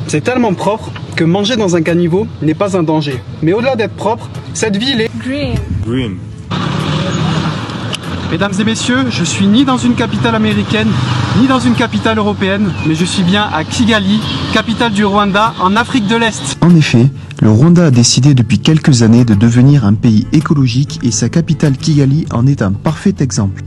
C'est tellement propre que manger dans un caniveau n'est pas un danger. Mais au-delà d'être propre, cette ville est... Green. Mesdames et messieurs, je suis ni dans une capitale américaine, ni dans une capitale européenne, mais je suis bien à Kigali, capitale du Rwanda, en Afrique de l'Est. En effet, le Rwanda a décidé depuis quelques années de devenir un pays écologique et sa capitale Kigali en est un parfait exemple.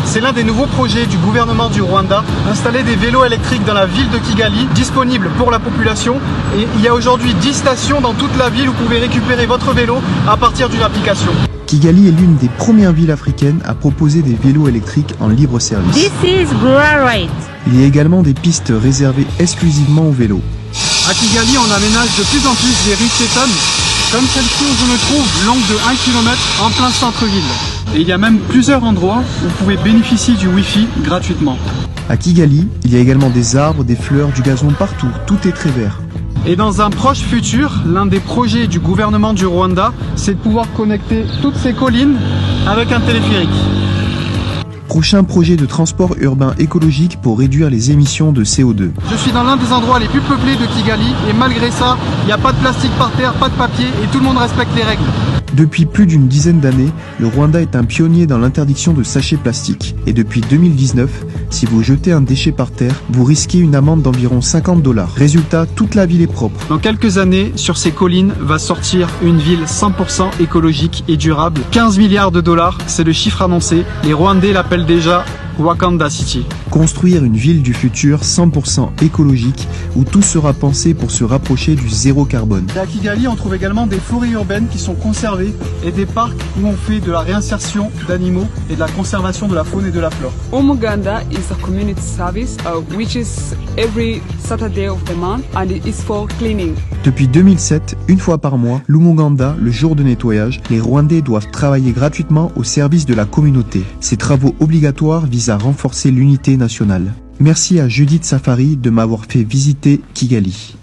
C'est l'un des nouveaux projets du gouvernement du Rwanda, installer des vélos électriques dans la ville de Kigali, disponibles pour la population. Et il y a aujourd'hui 10 stations dans toute la ville où vous pouvez récupérer votre vélo à partir d'une application. Kigali est l'une des premières villes africaines à proposer des vélos électriques en libre service. This is Right. Il y a également des pistes réservées exclusivement aux vélos. À Kigali, on aménage de plus en plus des rues piétonnes, comme celle-ci où je me trouve, longue de 1 km en plein centre-ville. Et il y a même plusieurs endroits où vous pouvez bénéficier du Wi-Fi gratuitement. À Kigali, il y a également des arbres, des fleurs, du gazon partout, tout est très vert. Et dans un proche futur, l'un des projets du gouvernement du Rwanda, c'est de pouvoir connecter toutes ces collines avec un téléphérique. Prochain projet de transport urbain écologique pour réduire les émissions de CO2. Je suis dans l'un des endroits les plus peuplés de Kigali et malgré ça, il n'y a pas de plastique par terre, pas de papier et tout le monde respecte les règles. Depuis plus d'une dizaine d'années, le Rwanda est un pionnier dans l'interdiction de sachets plastiques. Et depuis 2019, si vous jetez un déchet par terre, vous risquez une amende d'environ 50 $. Résultat, toute la ville est propre. Dans quelques années, sur ces collines va sortir une ville 100% écologique et durable. 15 milliards de $, c'est le chiffre annoncé. Les Rwandais l'appellent déjà Wakanda City. Construire une ville du futur 100% écologique où tout sera pensé pour se rapprocher du zéro carbone. Et à Kigali, on trouve également des forêts urbaines qui sont conservées et des parcs où on fait de la réinsertion d'animaux et de la conservation de la faune et de la flore. Umuganda is a community service which is every Saturday of the month and it is for cleaning. Depuis 2007, une fois par mois, l'Umuganda, le jour de nettoyage, les Rwandais doivent travailler gratuitement au service de la communauté. Ces travaux obligatoires visent à renforcer l'unité nationale. Merci à Judith Safari de m'avoir fait visiter Kigali.